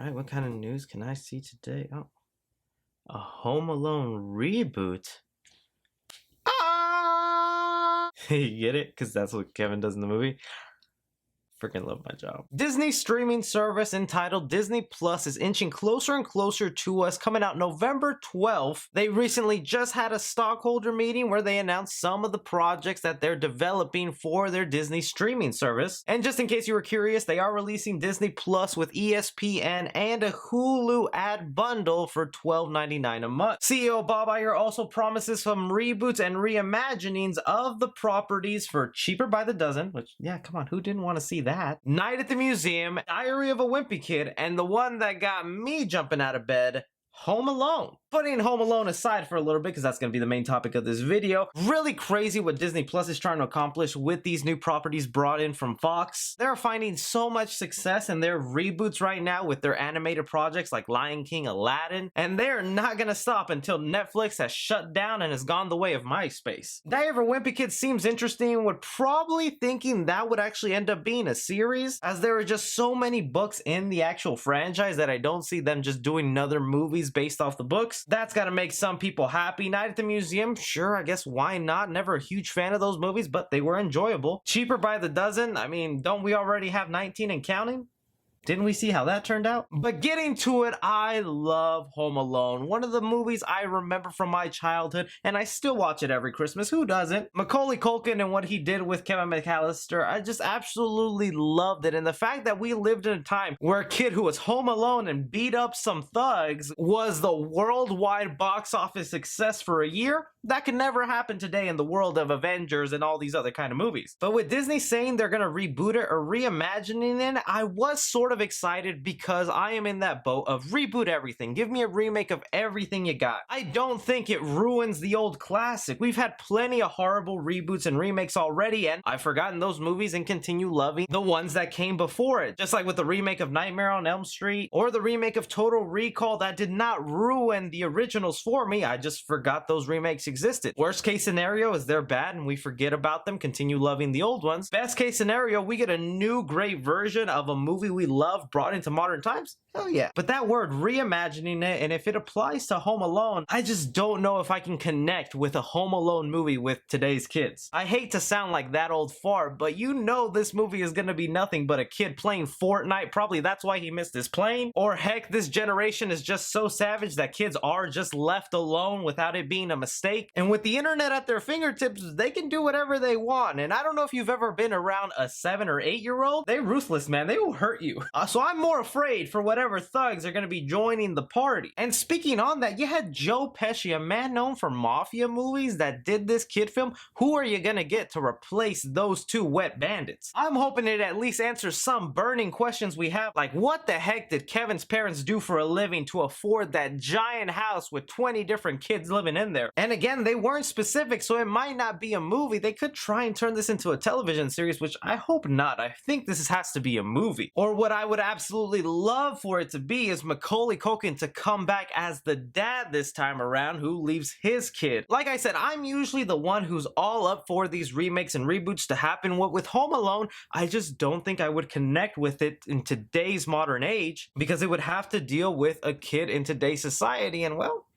Alright, what kind of news can I see today? Oh, a Home Alone reboot. Ah! You get it? Because that's what Kevin does in the movie. Freaking love my job. Disney's streaming service entitled Disney Plus is inching closer and closer to us, coming out November 12th. They recently just had a stockholder meeting where they announced some of the projects that they're developing for their Disney streaming service. And just in case you were curious, they are releasing Disney Plus with ESPN and a Hulu ad bundle for $12.99 a month. CEO Bob Iger also promises some reboots and reimaginings of the properties for cheaper by the dozen, which, yeah, come on, who didn't want to see that? Night at the Museum, Diary of a Wimpy Kid, and the one that got me jumping out of bed, Home Alone. Putting Home Alone aside for a little bit, because that's going to be the main topic of this video, really crazy what Disney Plus is trying to accomplish with these new properties brought in from Fox. They're finding so much success in their reboots right now with their animated projects like Lion King, Aladdin, and they're not going to stop until Netflix has shut down and has gone the way of MySpace. Diary of a Wimpy Kid seems interesting, would probably thinking that would actually end up being a series, as there are just so many books in the actual franchise that I don't see them just doing another movies based off the books. That's gotta make some people happy. Night at the Museum, sure, I guess why not? Never a huge fan of those movies, but they were enjoyable. Cheaper by the dozen, I mean, don't we already have 19 and counting? Didn't we see how that turned out? But getting to it, I love Home Alone. One of the movies I remember from my childhood, and I still watch it every Christmas. Who doesn't? Macaulay Culkin and what he did with Kevin McAllister, I just absolutely loved it. And the fact that we lived in a time where a kid who was home alone and beat up some thugs was the worldwide box office success for a year, that could never happen today in the world of Avengers and all these other kind of movies. But with Disney saying they're gonna reboot it or reimagining it, I was sort of excited because I am in that boat of reboot everything. Give me a remake of everything you got. I don't think it ruins the old classic. We've had plenty of horrible reboots and remakes already, and I've forgotten those movies and continue loving the ones that came before it. Just like with the remake of Nightmare on Elm Street or the remake of Total Recall, that did not ruin the originals for me. I just forgot those remakes existed. Worst case scenario is they're bad and we forget about them, continue loving the old ones. Best case scenario, we get a new great version of a movie we love brought into modern times. Hell yeah. But that word reimagining it, and if it applies to Home Alone, I just don't know if I can connect with a Home Alone movie with today's kids. I hate to sound like that old fart, but you know this movie is gonna be nothing but a kid playing Fortnite. Probably that's why he missed his plane. Or heck, this generation is just so savage that kids are just left alone without it being a mistake. And with the internet at their fingertips, they can do whatever they want. And I don't know if you've ever been around a 7 or 8-year-old. They're ruthless, man. They will hurt you. So I'm more afraid for whatever thugs are going to be joining the party. And speaking on that, you had Joe Pesci, a man known for mafia movies, that did this kid film. Who are you going to get to replace those two wet bandits? I'm hoping it at least answers some burning questions we have, like what the heck did Kevin's parents do for a living to afford that giant house with 20 different kids living in there? And again, they weren't specific, so it might not be a movie. They could try and turn this into a television series, which I hope not. I think this has to be a movie. Or what I would absolutely love for it to be is Macaulay Culkin to come back as the dad this time around who leaves his kid. Like I said, I'm usually the one who's all up for these remakes and reboots to happen. What with Home Alone, I just don't think I would connect with it in today's modern age, because it would have to deal with a kid in today's society, and well,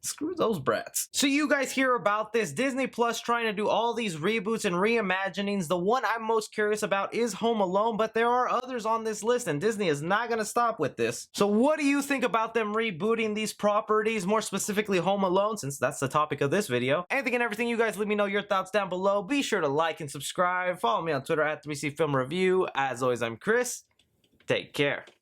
screw those brats. So you guys hear about this, Disney Plus trying to do all these reboots and reimaginings. The one I'm most curious about is Home Alone, but there are others on this list and Disney is not going to stop with this. So what do you think about them rebooting these properties, more specifically Home Alone, since that's the topic of this video? Anything and everything, you guys let me know your thoughts down below. Be sure to like and subscribe. Follow me on Twitter at 3C Film Review. As always, I'm Chris. Take care.